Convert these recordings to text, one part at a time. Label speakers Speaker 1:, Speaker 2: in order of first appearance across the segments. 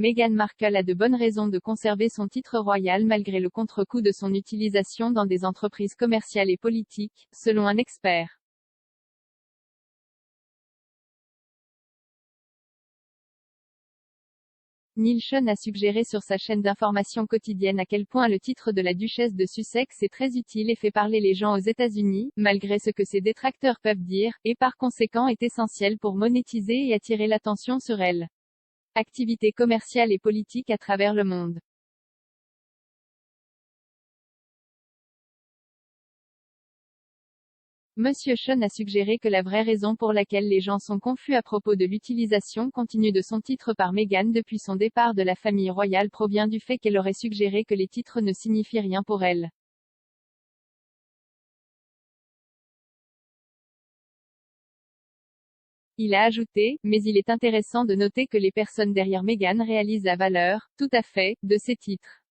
Speaker 1: Meghan Markle a de bonnes raisons de conserver son titre royal malgré le contre-coup de son utilisation dans des entreprises commerciales et politiques, selon un expert. Neil Schon a suggéré sur sa chaîne d'information quotidienne à quel point le titre de la duchesse de Sussex est très utile et fait parler les gens aux États-Unis, malgré ce que ses détracteurs peuvent dire, et par conséquent est essentiel pour monétiser et attirer l'attention sur elle. Activités commerciales et politiques à travers le monde. Monsieur Schon a suggéré que la vraie raison pour laquelle les gens sont confus à propos de l'utilisation continue de son titre par Meghan depuis son départ de la famille royale provient du fait qu'elle aurait suggéré que les titres ne signifient rien pour elle. Il a ajouté, mais il est intéressant de noter que les personnes derrière Meghan réalisent la valeur, tout à fait, de ces titres.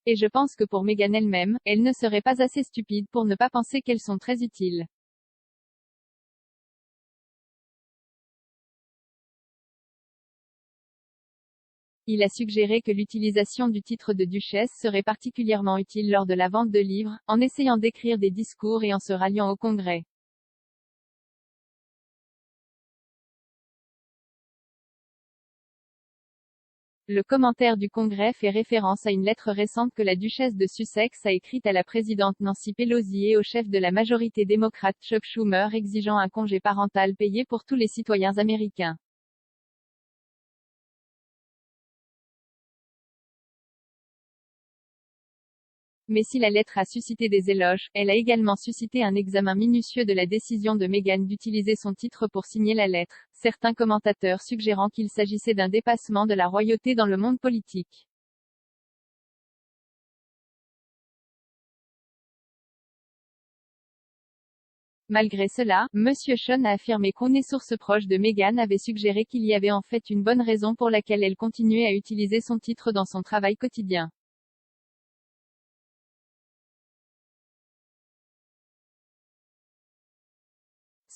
Speaker 1: Et je pense que pour Meghan elle-même, elle ne serait pas assez stupide pour ne pas penser qu'elles sont très utiles. Il a suggéré que l'utilisation du titre de duchesse serait particulièrement utile lors de la vente de livres, en essayant d'écrire des discours et en se ralliant au Congrès. Le commentaire du Congrès fait référence à une lettre récente que la duchesse de Sussex a écrite à la présidente Nancy Pelosi et au chef de la majorité démocrate Chuck Schumer exigeant un congé parental payé pour tous les citoyens américains. Mais si la lettre a suscité des éloges, elle a également suscité un examen minutieux de la décision de Meghan d'utiliser son titre pour signer la lettre, certains commentateurs suggérant qu'il s'agissait d'un dépassement de la royauté dans le monde politique. Malgré cela, Monsieur Schon a affirmé qu'on est source proche de Meghan avait suggéré qu'il y avait en fait une bonne raison pour laquelle elle continuait à utiliser son titre dans son travail quotidien.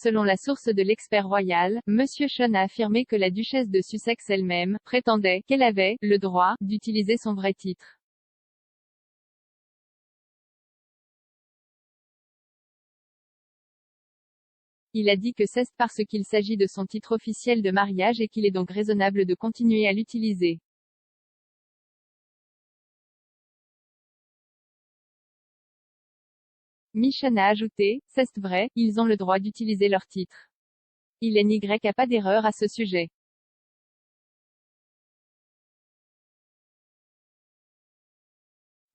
Speaker 1: Selon la source de l'expert royal, Monsieur Schon a affirmé que la duchesse de Sussex elle-même prétendait qu'elle avait le droit d'utiliser son vrai titre. Il a dit que c'est parce qu'il s'agit de son titre officiel de mariage et qu'il est donc raisonnable de continuer à l'utiliser. Michan a ajouté, c'est vrai, ils ont le droit d'utiliser leur titre. Il n'y a pas d'erreur à ce sujet.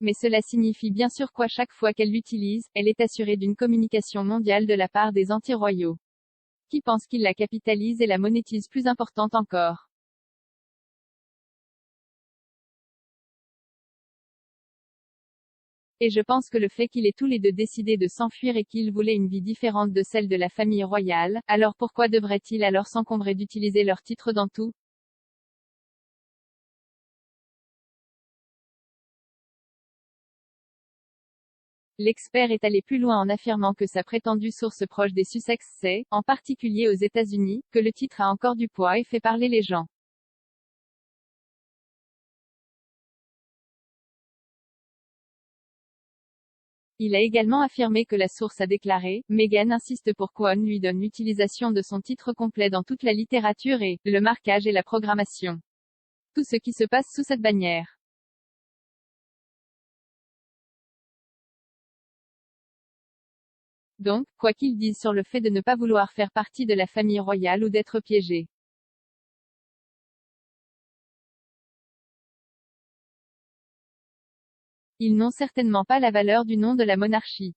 Speaker 1: Mais cela signifie bien sûr quoi chaque fois qu'elle l'utilise, elle est assurée d'une communication mondiale de la part des anti-royaux. Qui pensent qu'ils la capitalisent et la monétisent plus importante encore. Et je pense que le fait qu'ils aient tous les deux décidé de s'enfuir et qu'ils voulaient une vie différente de celle de la famille royale, alors pourquoi devraient-ils alors s'encombrer d'utiliser leur titre dans tout? L'expert est allé plus loin en affirmant que sa prétendue source proche des Sussex sait, en particulier aux États-Unis, que le titre a encore du poids et fait parler les gens. Il a également affirmé que la source a déclaré, Meghan insiste pour qu'on lui donne l'utilisation de son titre complet dans toute la littérature et le marquage et la programmation. Tout ce qui se passe sous cette bannière. Donc, quoi qu'ils disent sur le fait de ne pas vouloir faire partie de la famille royale ou d'être piégé. Ils n'ont certainement pas la valeur du nom de la monarchie.